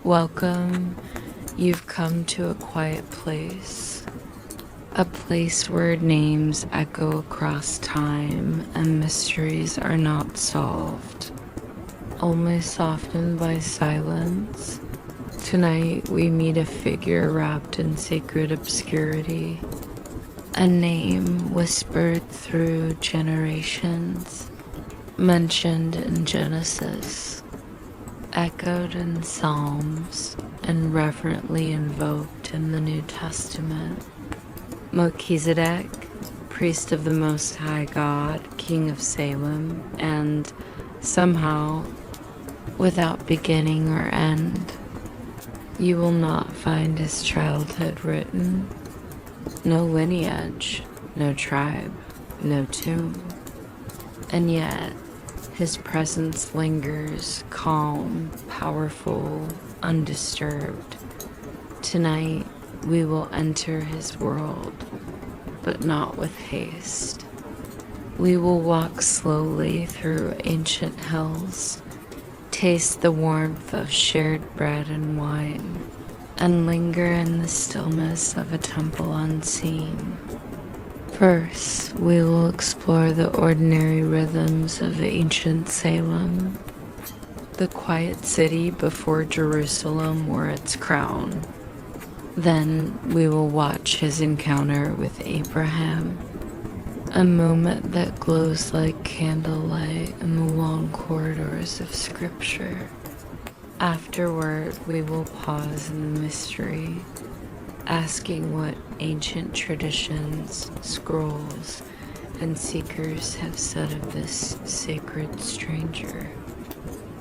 Welcome, you've come to a quiet place, a place where names echo across time and mysteries are not solved, only softened by silence. Tonight we meet a figure wrapped in sacred obscurity, a name whispered through generations, mentioned in Genesis, echoed in Psalms, and reverently invoked in the New Testament. Melchizedek, priest of the Most High God, king of Salem, and somehow, without beginning or end, you will not find his childhood written. No lineage, no tribe, no tomb. And yet, his presence lingers, calm, powerful, undisturbed. Tonight, we will enter his world, but not with haste. We will walk slowly through ancient hills, taste the warmth of shared bread and wine, and linger in the stillness of a temple unseen. First, we will explore the ordinary rhythms of ancient Salem, the quiet city before Jerusalem wore its crown. Then we will watch his encounter with Abraham, a moment that glows like candlelight in the long corridors of Scripture. Afterward, we will pause in the mystery, asking what ancient traditions, scrolls, and seekers have said of this sacred stranger.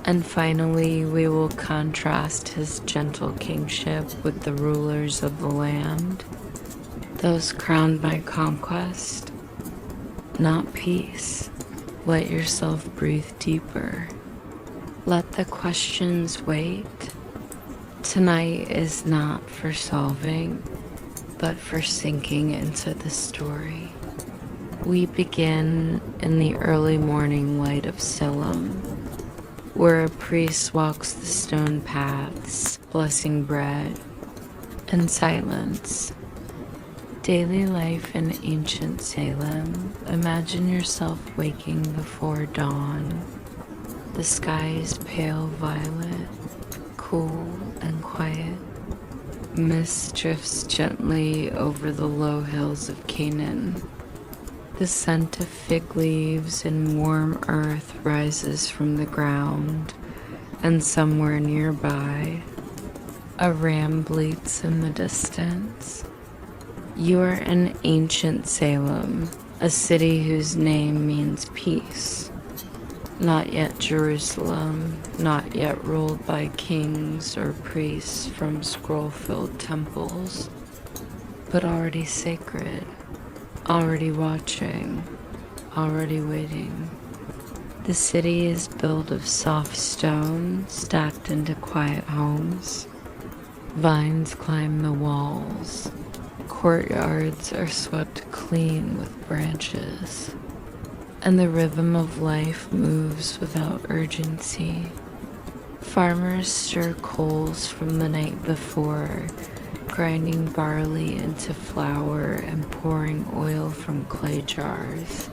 And finally, we will contrast his gentle kingship with the rulers of the land, those crowned by conquest, not peace. Let yourself breathe deeper. Let the questions wait. Tonight is not for solving, but for sinking into the story. We begin in the early morning light of Salem, where a priest walks the stone paths, blessing bread and silence. Daily life in ancient Salem. Imagine yourself waking before dawn. The sky is pale violet, cool and quiet. Mist drifts gently over the low hills of Canaan. The scent of fig leaves and warm earth rises from the ground, and somewhere nearby, a ram bleats in the distance. You are in ancient Salem, a city whose name means peace. Not yet Jerusalem, not yet ruled by kings or priests from scroll-filled temples, but already sacred, already watching, already waiting. The city is built of soft stone stacked into quiet homes. Vines climb the walls. Courtyards are swept clean with branches. And the rhythm of life moves without urgency. Farmers stir coals from the night before, grinding barley into flour and pouring oil from clay jars.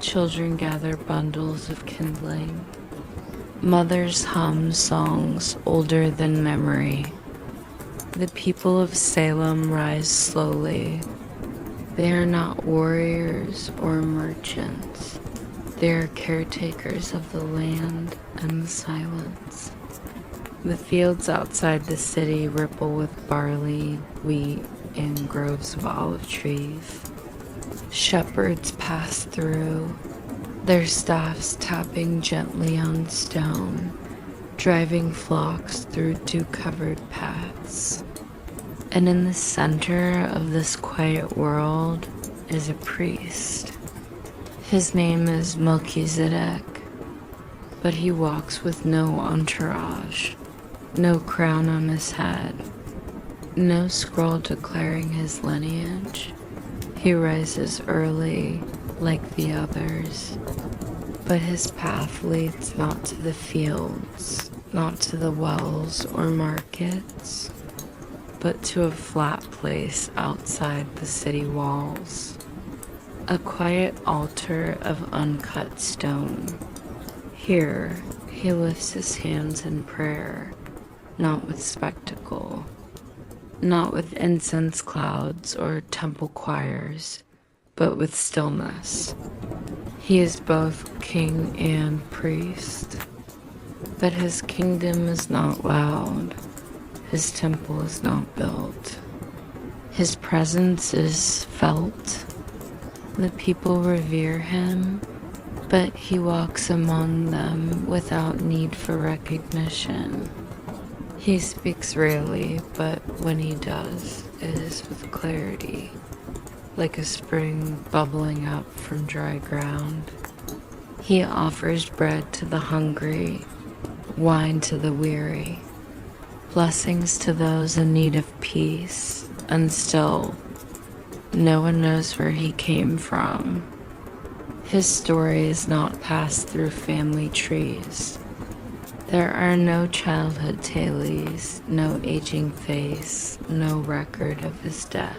Children gather bundles of kindling. Mothers hum songs older than memory. The people of Salem rise slowly. They are not warriors or merchants. They are caretakers of the land and the silence. The fields outside the city ripple with barley, wheat, and groves of olive trees. Shepherds pass through, their staffs tapping gently on stone, driving flocks through dew-covered paths. And in the center of this quiet world is a priest. His name is Melchizedek, but he walks with no entourage, no crown on his head, no scroll declaring his lineage. He rises early like the others, but his path leads not to the fields, not to the wells or markets, but to a flat place outside the city walls, a quiet altar of uncut stone. Here, he lifts his hands in prayer, not with spectacle, not with incense clouds or temple choirs, but with stillness. He is both king and priest, but his kingdom is not loud. His temple is not built. His presence is felt. The people revere him, but he walks among them without need for recognition. He speaks rarely, but when he does, it is with clarity, like a spring bubbling up from dry ground. He offers bread to the hungry, wine to the weary, blessings to those in need of peace, and still, no one knows where he came from. His story is not passed through family trees. There are no childhood tales, no aging face, no record of his death.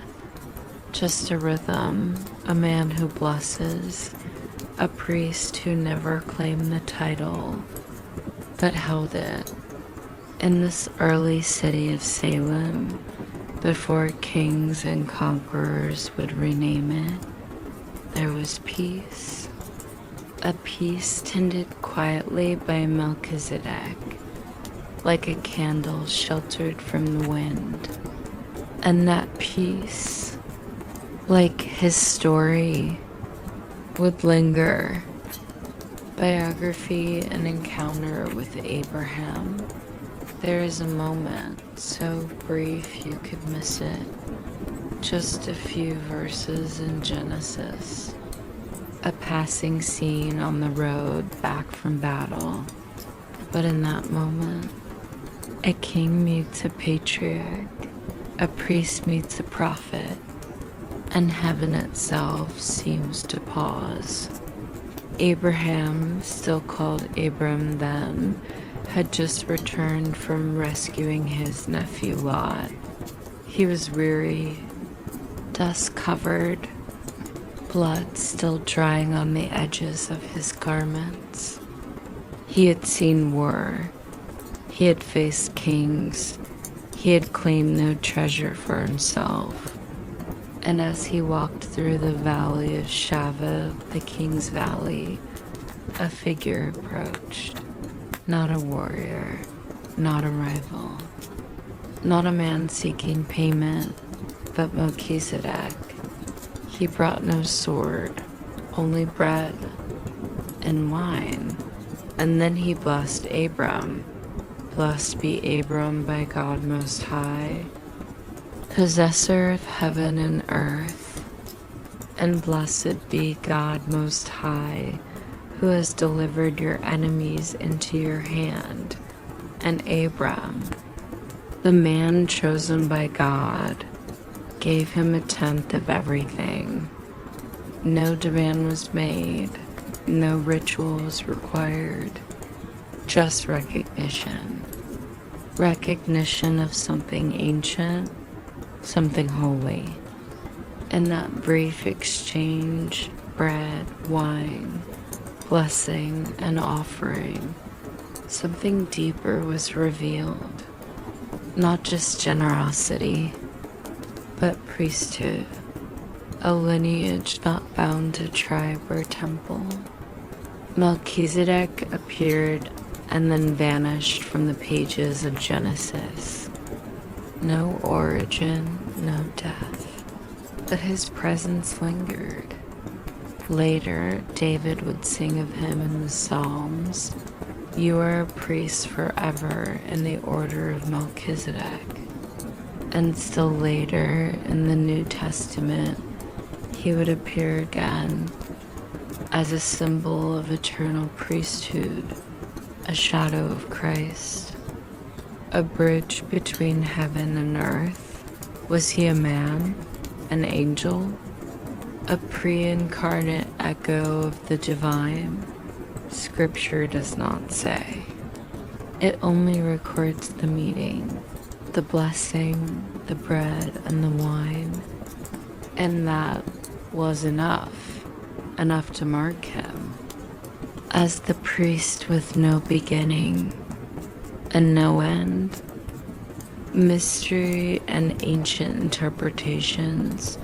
Just a rhythm, a man who blesses, a priest who never claimed the title, but held it. In this early city of Salem, before kings and conquerors would rename it, there was peace. A peace tended quietly by Melchizedek, like a candle sheltered from the wind. And that peace, like his story, would linger. Biography and encounter with Abraham. There is a moment so brief you could miss it. Just a few verses in Genesis. A passing scene on the road back from battle. But in that moment, a king meets a patriarch, a priest meets a prophet, and heaven itself seems to pause. Abraham, still called Abram then, had just returned from rescuing his nephew Lot. He was weary, dust covered, blood still drying on the edges of his garments. He had seen war. He had faced kings. He had claimed no treasure for himself. And as he walked through the valley of Shava, the king's valley, a figure approached. Not a warrior, not a rival, not a man seeking payment, but Melchizedek. He brought no sword, only bread and wine. And then he blessed Abram. Blessed be Abram by God Most High, possessor of heaven and earth. And blessed be God Most High, who has delivered your enemies into your hand. And Abram, the man chosen by God, gave him 1/10 of everything. No demand was made, no ritual was required, just recognition. Recognition of something ancient, something holy. In that brief exchange, bread, wine, blessing, and offering, something deeper was revealed. Not just generosity, but priesthood, a lineage not bound to tribe or temple. Melchizedek appeared and then vanished from the pages of Genesis. No origin, no death, but his presence lingered. Later, David would sing of him in the Psalms, "You are a priest forever in the order of Melchizedek." And still later, in the New Testament, he would appear again as a symbol of eternal priesthood, a shadow of Christ, a bridge between heaven and earth. Was he a man, an angel, a pre-incarnate echo of the divine? Scripture does not say. It only records the meeting, the blessing, the bread, and the wine. And that was enough to mark him as the priest with no beginning and no end. Mystery and ancient interpretations.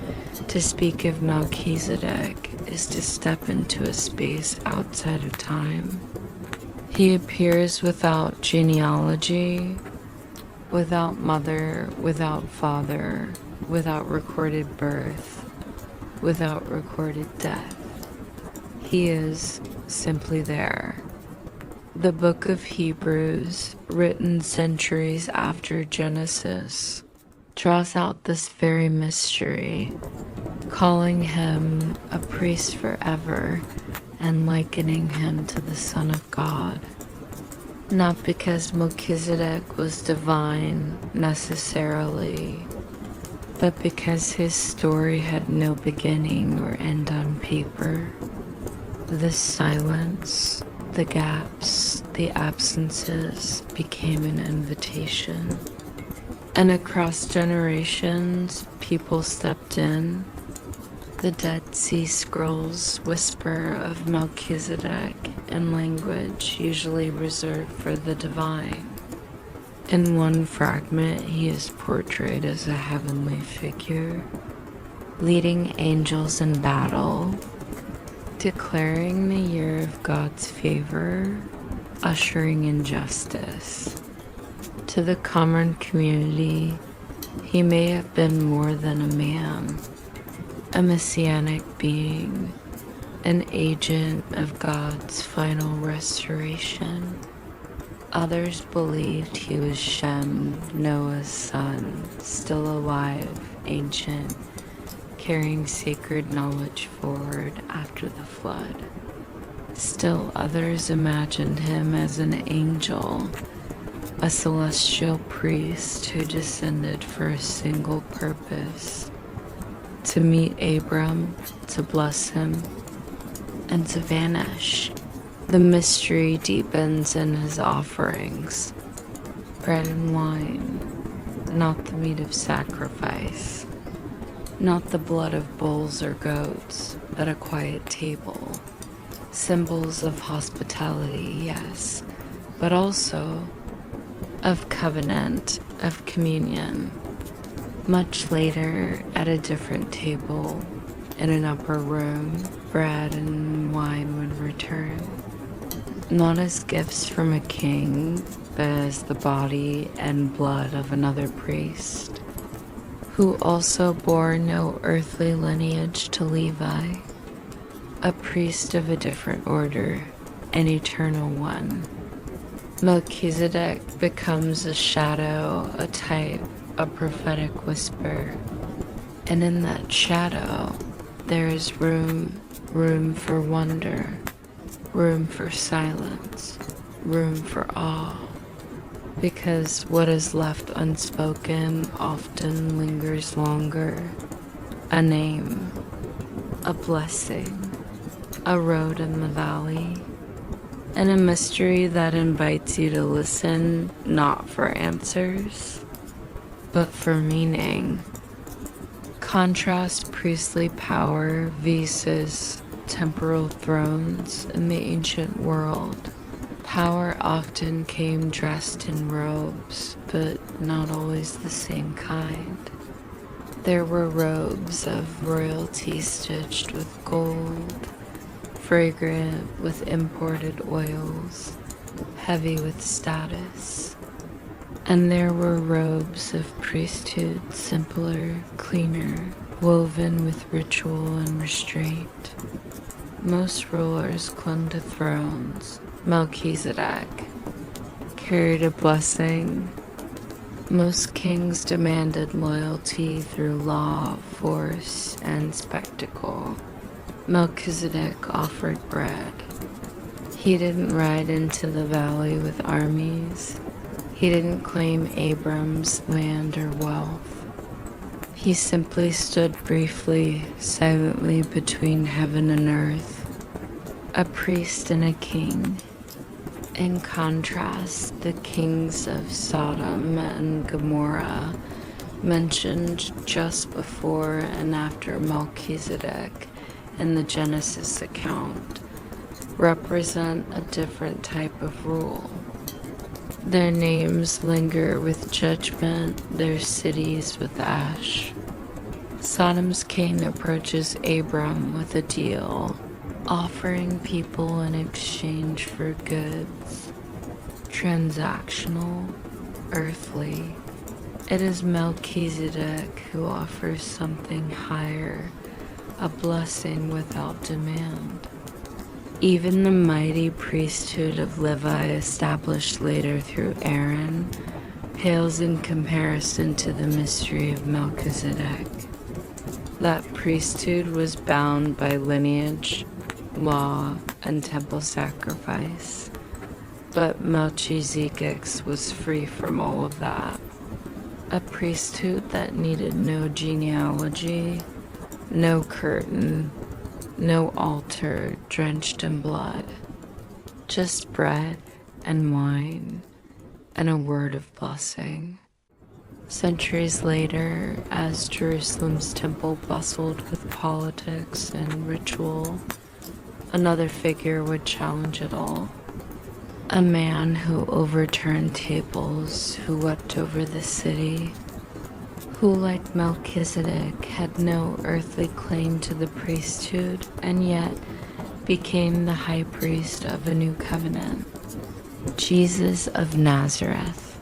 To speak of Melchizedek is to step into a space outside of time. He appears without genealogy, without mother, without father, without recorded birth, without recorded death. He is simply there. The book of Hebrews, written centuries after Genesis, draws out this very mystery, calling him a priest forever and likening him to the Son of God. Not because Melchizedek was divine necessarily, but because his story had no beginning or end on paper. The silence, the gaps, the absences became an invitation. And across generations, people stepped in. The Dead Sea Scrolls whisper of Melchizedek in language usually reserved for the divine. In one fragment, he is portrayed as a heavenly figure, leading angels in battle, declaring the year of God's favor, ushering in justice. To the common community, he may have been more than a man, a messianic being, an agent of God's final restoration. Others believed he was Shem, Noah's son, still alive, ancient, carrying sacred knowledge forward after the flood. Still others imagined him as an angel, a celestial priest who descended for a single purpose: to meet Abram, to bless him, and to vanish. The mystery deepens in his offerings: bread and wine, not the meat of sacrifice, not the blood of bulls or goats, but a quiet table. Symbols of hospitality, yes, but also of covenant, of communion. Much later, at a different table, in an upper room, bread and wine would return, not as gifts from a king, but as the body and blood of another priest, who also bore no earthly lineage to Levi, a priest of a different order, an eternal one. Melchizedek becomes a shadow, a type, a prophetic whisper, and in that shadow there is room for wonder, room for silence, room for awe, because what is left unspoken often lingers longer. A name, a blessing, a road in the valley, and a mystery that invites you to listen, not for answers, but for meaning. Contrast priestly power versus temporal thrones in the ancient world. Power often came dressed in robes, but not always the same kind. There were robes of royalty stitched with gold, fragrant with imported oils, heavy with status. And there were robes of priesthood, simpler, cleaner, woven with ritual and restraint. Most rulers clung to thrones. Melchizedek carried a blessing. Most kings demanded loyalty through law, force, and spectacle. Melchizedek offered bread. He didn't ride into the valley with armies. He didn't claim Abram's land or wealth. He simply stood briefly, silently between heaven and earth, a priest and a king, In contrast, the kings of Sodom and Gomorrah, mentioned just before and after Melchizedek in the Genesis account, represent a different type of rule. Their names linger with judgment, their cities with ash. Sodom's king approaches Abram with a deal, offering people in exchange for goods, transactional, earthly. It is Melchizedek who offers something higher, a blessing without demand. Even the mighty priesthood of Levi, established later through Aaron, pales in comparison to the mystery of Melchizedek. That priesthood was bound by lineage, law, and temple sacrifice, but Melchizedek's was free from all of that. A priesthood that needed no genealogy, no curtain, no altar drenched in blood, just bread and wine and a word of blessing. Centuries later, as Jerusalem's temple bustled with politics and ritual, another figure would challenge it all. A man who overturned tables, who wept over the city, who, like Melchizedek, had no earthly claim to the priesthood, and yet became the high priest of a new covenant. Jesus of Nazareth.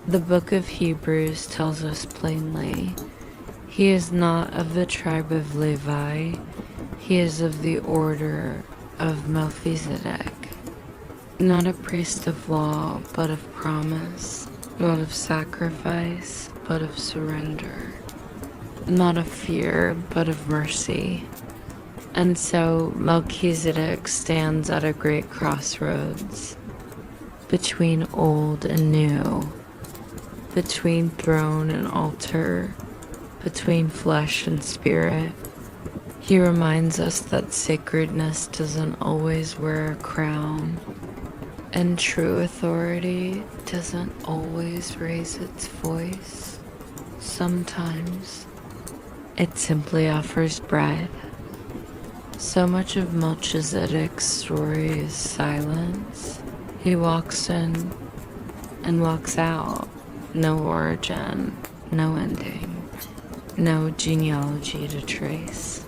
The book of Hebrews tells us plainly, he is not of the tribe of Levi, he is of the order of Melchizedek. Not a priest of law, but of promise, not of sacrifice, but of surrender, not of fear, but of mercy. And so Melchizedek stands at a great crossroads, between old and new, between throne and altar, between flesh and spirit. He reminds us that sacredness doesn't always wear a crown, and true authority doesn't always raise its voice. Sometimes it simply offers bread. So much of Melchizedek's story is silence. He walks in and walks out. No origin, no ending, no genealogy to trace.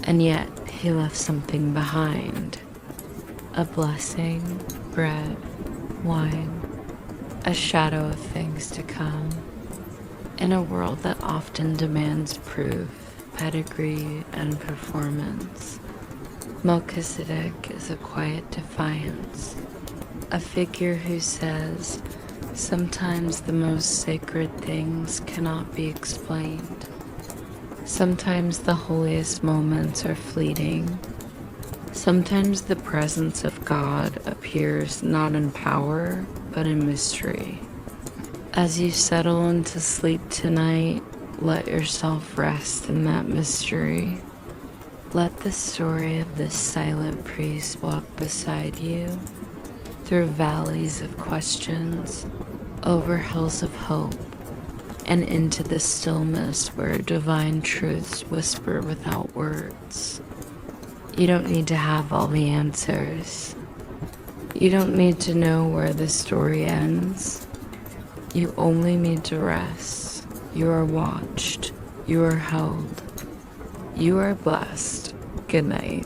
And yet he left something behind. A blessing, bread, wine, a shadow of things to come. In a world that often demands proof, pedigree, and performance, Melchizedek is a quiet defiance, a figure who says, sometimes the most sacred things cannot be explained. Sometimes the holiest moments are fleeting. Sometimes the presence of God appears not in power, but in mystery. As you settle into sleep tonight, let yourself rest in that mystery. Let the story of this silent priest walk beside you through valleys of questions, over hills of hope, and into the stillness where divine truths whisper without words. You don't need to have all the answers. You don't need to know where the story ends. You only need to rest. You are watched. You are held. You are blessed. Good night.